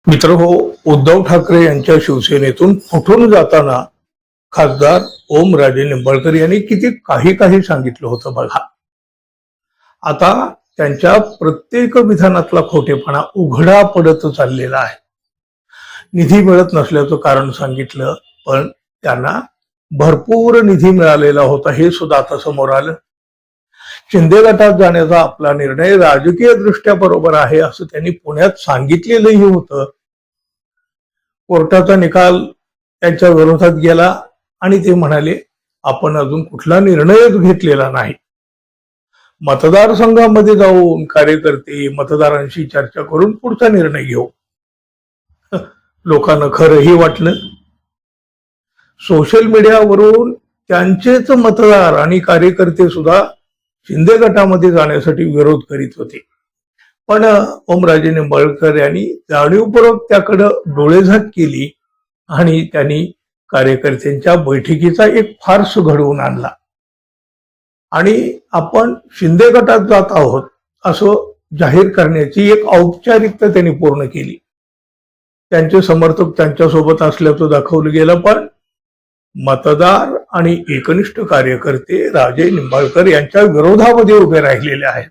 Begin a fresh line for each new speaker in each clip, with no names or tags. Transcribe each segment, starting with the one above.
मित्र हो, उद्धव ठाकरे यांच्या शिवसेनेतून फुटून जाताना खासदार ओमराजे निंबाळकर यांनी किती काही सांगितलं होतं बघा. आता त्यांच्या प्रत्येक विधानातला खोटेपणा उघडा पडत चाललेला आहे. निधी मिळत नसल्याचं कारण सांगितलं, पण त्यांना भरपूर निधी मिळालेला होता हे सुद्धा आता समोर आलं. शिंदे गटात जाण्याचा आपला निर्णय राजकीय दृष्ट्या बरोबर आहे असं त्यांनी पुण्यात सांगितलेलंही होतं. कोर्टाचा निकाल त्यांच्या विरोधात गेला आणि ते म्हणाले आपण अजून कुठला निर्णयच घेतलेला नाही. मतदारसंघामध्ये जाऊन कार्यकर्ते मतदारांशी चर्चा करून पुढचा निर्णय घेऊ. लोकांना खरंही वाटलं. सोशल मीडियावरून त्यांचेच मतदार आणि कार्यकर्ते सुद्धा शिंदे गटामध्ये जाण्यासाठी विरोध करीत होते. पण ओमराजे निंबाळकर यांनी जाणीवपूर्वक त्याकडे डोळेझाक केली आणि त्यांनी कार्यकर्त्यांच्या बैठकीचा एक फार्स घडवून आणला आणि आपण शिंदे गटात जात आहोत असं जाहीर करण्याची एक औपचारिकता त्यांनी पूर्ण केली. त्यांचे समर्थक त्यांच्यासोबत असल्याचं दाखवलं गेलं, पण मतदार आणि एकनिष्ठ कार्यकर्ते राजे निंबाळकर यांच्या विरोधामध्ये उभे राहिलेले आहेत.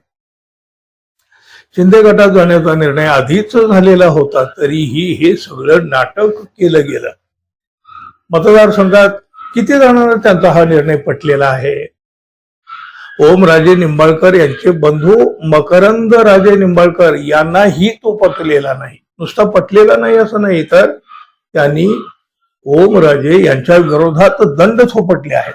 शिंदे गटात जाण्याचा निर्णय आधीच झालेला होता, तरीही हे सगळं नाटक केलं गेलं. मतदारसंघात किती जणांना त्यांचा हा निर्णय पटलेला आहे? ओमराजे निंबाळकर यांचे बंधू मकरंद राजे निंबाळकर यांनाही तो पटलेला नाही. नुसता पटलेला नाही असं नाही, तर त्यांनी ओमराजे यांच्या विरोधात दंड थोपटले आहेत.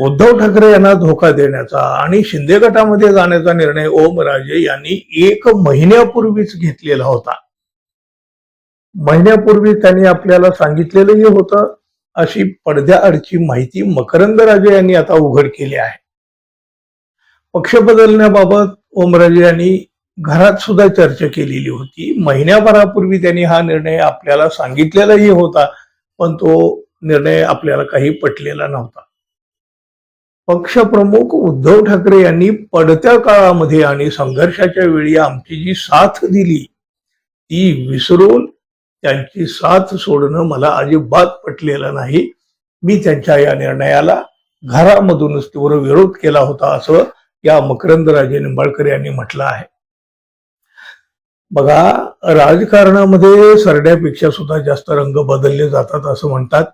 उद्धव ठाकरे यांना धोका देण्याचा आणि शिंदे गटामध्ये जाण्याचा निर्णय ओमराजे यांनी 1 महिन्यापूर्वीच घेतलेला होता. महिन्यापूर्वी त्यांनी आपल्याला सांगितलेलंही होतं अशी पडद्याआडची माहिती मकरंद राजे यांनी आता उघड केली आहे. पक्ष बदलण्याबाबत ओमराजे यांनी घरात सुद्धा चर्चा केलेली होती. महिन्याभरापूर्वी त्यांनी हा निर्णय आपल्याला सांगितलेलाही होता, पण तो निर्णय आपल्याला काही पटलेला नव्हता. पक्षप्रमुख उद्धव ठाकरे यांनी पडत्या काळामध्ये आणि संघर्षाच्या वेळी आमची जी साथ दिली ती विसरून त्यांची साथ सोडणं मला अजिबात पटलेलं नाही. मी त्यांच्या या निर्णयाला घरामधूनच तीव्र विरोध केला होता असं या मकरंद राजे निंबाळकर यांनी म्हटलं आहे. बघा, राजकारणामध्ये सरड्यापेक्षा सुद्धा जास्त रंग बदलले जातात असं म्हणतात.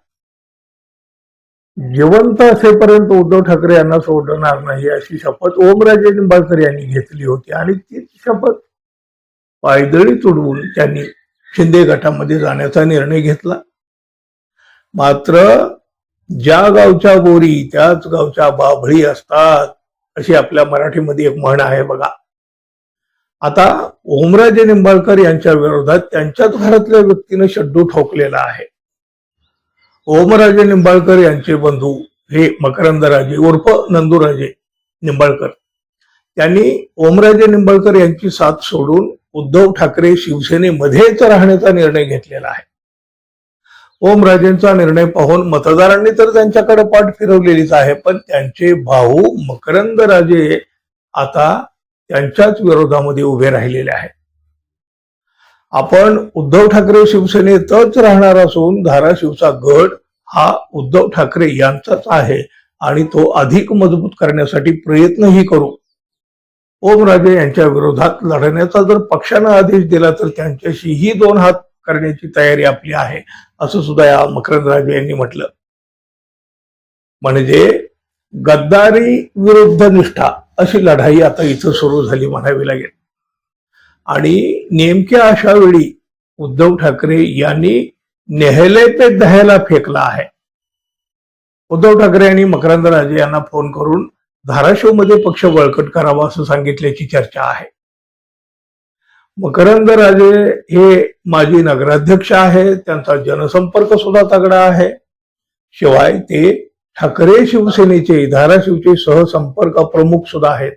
जिवंत असेपर्यंत उद्धव ठाकरे यांना सोडणार नाही अशी शपथ ओमराजे निंबाळकर यांनी घेतली होती आणि तीच शपथ पायदळी तुडवून त्यांनी शिंदे गटामध्ये जाण्याचा निर्णय घेतला. मात्र ज्या गावच्या बोरी त्याच गावच्या बाभळी असतात अशी आपल्या मराठीमध्ये एक म्हण आहे बघा. आता ओमराजे निंबाळकर यांच्या विरोधात त्यांच्याच घरातल्या व्यक्तीने शड्डू ठोकलेला आहे. ओमराजे निंबाळकर यांचे बंधू हे मकरंद राजे उर्फ नंदूराजे निंबाळकर, त्यांनी ओमराजे निंबाळकर यांची साथ सोडून उद्धव ठाकरे शिवसेनेमध्येच राहण्याचा निर्णय घेतलेला आहे. ओमराजेंचा निर्णय पाहून मतदारांनी तर त्यांच्याकडे पाठ फिरवलेलीच आहे, पण त्यांचे भाऊ मकरंद राजे आता त्यांच्याच विरोधामध्ये उभे राहिलेले आहेत. आपण उद्धव ठाकरे शिवसेनेतच राहणार असून धाराशिवचा गड हा उद्धव ठाकरे यांचाच आहे आणि तो अधिक मजबूत करण्यासाठी प्रयत्नही करू. ओमराजे यांच्या विरोधात लढण्याचा जर पक्षानं आदेश दिला तर त्यांच्याशीही 2 हात करण्याची तयारी आपली आहे असं सुद्धा या मकरंद राजे यांनी म्हटलं. म्हणजे गद्दारी विरुद्ध निष्ठा अशी लढाई आता इथं सुरू झाली म्हणावी लागेल. आणि नेमक्या अशा वेळी उद्धव ठाकरे यांनी नेहले पे दह्याला फेकला आहे. उद्धव ठाकरे यांनी मकरंद राजे यांना फोन करून धाराशिवमध्ये पक्ष बळकट करावा असं सांगितल्याची चर्चा आहे. मकरंद राजे हे माजी नगराध्यक्ष आहेत, त्यांचा जनसंपर्क सुद्धा तगडा आहे. शिवाय ते ठाकरे शिवसेनेचे धाराशिवचे सहसंपर्क प्रमुख सुद्धा आहेत.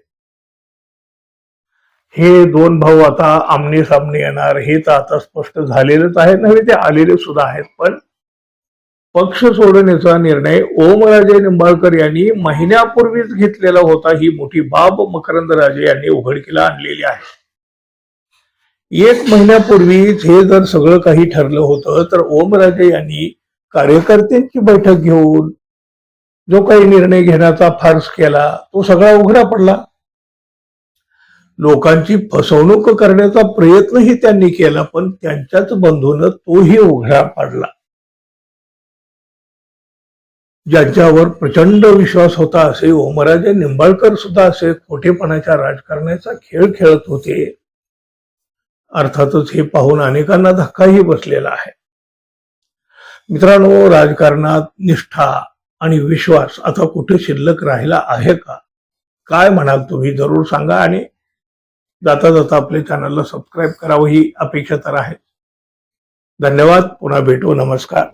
हे 2 भाऊ आता आमने सामने येणार हे तर आता स्पष्ट झालेलंच आहे, नव्हे ते आलेले सुद्धा आहेत. पण पक्ष सोडण्याचा निर्णय ओमराजे निंबाळकर यांनी महिन्यापूर्वीच घेतलेला होता ही मोठी बाब मकरंद राजे यांनी उघडकीला आणलेली आहे. एक महिन्यापूर्वीच हे जर सगळं काही ठरलं होतं तर ओमराजे यांनी कार्यकर्त्यांची बैठक घेऊन जो काही निर्णय घेण्याचा फार्स केला तो सगळा उघडा पडला. लोकांची फसवणूक करण्याचा प्रयत्नही त्यांनी केला, पण त्यांच्याच बंधून तोही उघडा पडला. ज्यांच्यावर प्रचंड विश्वास होता असे ओमराजे निंबाळकर सुद्धा असे खोटेपणाच्या राजकारणाचा खेळ खेळत होते. अर्थातच हे पाहून अनेकांना धक्काही बसलेला आहे. मित्रांनो, राजकारणात निष्ठा आणि विश्वास आता कुठे शिल्लक राहिला आहे का? काय म्हणाल तुम्ही? जरूर सांगा आणि जाता जाता आपल्या चॅनलला सबस्क्राईब करावं ही अपेक्षा तर आहे. धन्यवाद. पुन्हा भेटू. नमस्कार.